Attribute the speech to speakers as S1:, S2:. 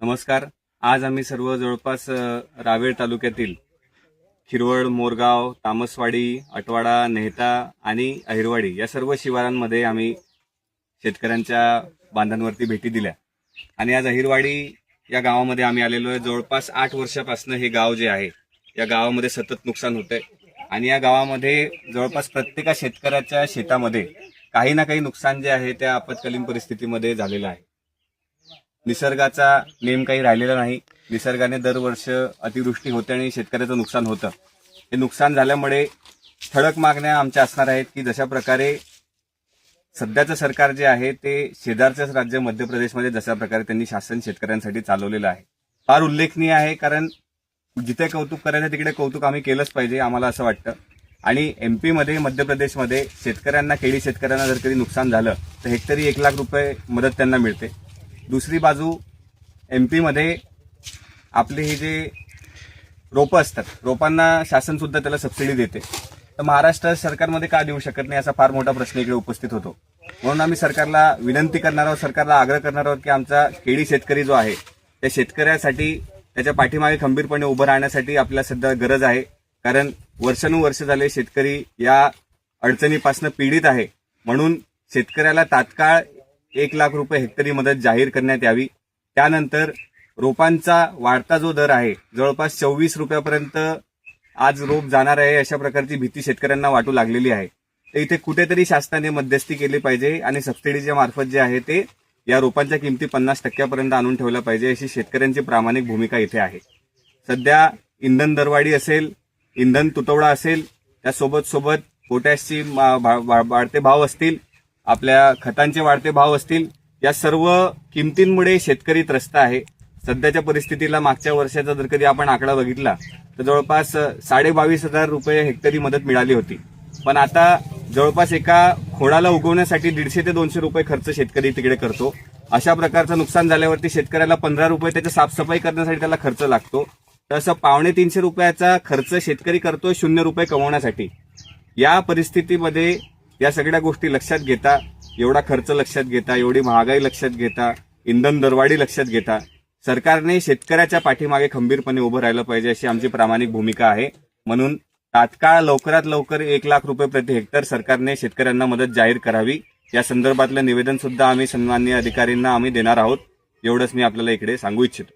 S1: नमस्कार. आज आम्ही सर्व जवळपास रावेर तालुक्यातील खिरवड, मोरगाव, तामसवाडी, अटवाडा, नेहता आणि अहिरवाडी या सर्व शिवारांमध्ये आम्ही शेतकऱ्यांच्या बांधांवरती भेटी दिल्या. आणि आज अहिरवाडी या गावामध्ये आम्ही आलेलो आहे. जवळपास 8 वर्षापासून हे गाव जे आहे या गावामध्ये सतत नुकसान होतंय आणि या गावामध्ये जवळपास प्रत्येक शेतकऱ्याच्या शेतामध्ये काही ना काही नुकसान जे आहे त्या आपत्कालीन परिस्थितीमध्ये झालेलं आहे. निसर्गाचा नेम काही राहिलेला नाही. निसर्गाने दरवर्ष अतिवृष्टी होते आणि शेतकऱ्याचं नुकसान होतं. हे नुकसान झाल्यामुळे ठळक मागण्या आमच्या असणार आहेत की जशा प्रकारे सध्याचं सरकार जे आहे ते शेजारचंच राज्य मध्य प्रदेशमध्ये जशा प्रकारे त्यांनी शासन शेतकऱ्यांसाठी चालवलेलं आहे फार उल्लेखनीय आहे. कारण जिथे कौतुक करायचं तिकडे कौतुक आम्ही केलंच पाहिजे आम्हाला असं वाटतं. आणि MP मध्ये मध्य प्रदेशमध्ये शेतकऱ्यांना केळी शेतकऱ्यांना जर कधी नुकसान झालं तर हेक्टरी 1 लाख रुपये मदत त्यांना मिळते. दुसरी बाजू MP मध्ये आपले हे जे रोपं असतात रोपांना शासन सुद्धा त्याला सबसिडी देते. तर महाराष्ट्र सरकारमध्ये का देऊ शकत नाही असा फार मोठा प्रश्न इकडे उपस्थित होतो. म्हणून आम्ही सरकारला विनंती करणार आहोत, सरकारला आग्रह करणार आहोत की आमचा केळी शेतकरी जो आहे त्या शेतकऱ्यासाठी त्याच्या पाठीमागे खंबीरपणे उभं राहण्यासाठी आपल्याला सध्या गरज आहे. कारण वर्षानुवर्ष झाले शेतकरी या अडचणीपासून पीडित आहे. म्हणून शेतकऱ्याला तात्काळ 1 लाख रुपये हेक्टरी मदत जाहीर करण्यात यावी. त्यानंतर रोपांचा वाढता जो दर आहे जवळपास 24 रुपयापर्यंत आज रोप जाणार आहे अशा प्रकारची भीती शेतकऱ्यांना वाटू लागलेली आहे. तर इथे कुठेतरी शासनाने मध्यस्थी केली पाहिजे आणि सबसिडीच्या मार्फत जे आहे ते या रोपांच्या किमती 50% आणून ठेवल्या पाहिजे अशी शेतकऱ्यांची प्रामाणिक भूमिका इथे आहे. सध्या इंधन दरवाढी असेल, इंधन तुटवडा असेल, त्यासोबत पोटॅशची वाढते भाव असतील, आपल्या खतांचे वाढते भाव असतील, या सर्व किमतींमुळे शेतकरी त्रस्त आहे. सध्याच्या परिस्थितीला मागच्या वर्षाचा जर कधी आपण आकडा बघितला तर जवळपास 22,500 रुपये हेक्टरी मदत मिळाली होती. पण आता जवळपास एका खोडाला उगवण्यासाठी 150 ते 200 रुपये खर्च शेतकरी तिकडे करतो. अशा प्रकारचं नुकसान झाल्यावरती शेतकऱ्याला 15 रुपये त्याच्या साफसफाई करण्यासाठी त्याला खर्च लागतो. तर असं 250 रुपयाचा खर्च शेतकरी करतो 0 रुपये कमवण्यासाठी. या परिस्थितीमध्ये या सगळ्या गोष्टी लक्षात घेता, एवढा खर्च लक्षात घेता, एवढी महागाई लक्षात घेता, इंधन दरवाढी लक्षात घेता सरकारने शेतकऱ्याच्या पाठीमागे खंबीरपणे उभं राहिलं पाहिजे अशी आमची प्रामाणिक भूमिका आहे. म्हणून तात्काळ लवकरात लवकर 1 लाख रुपये प्रति हेक्टर सरकारने शेतकऱ्यांना मदत जाहीर करावी. या संदर्भातलं निवेदन सुद्धा आम्ही सन्माननीय अधिकाऱ्यांना आम्ही देणार आहोत. एवढंच मी आपल्याला इकडे सांगू इच्छितो.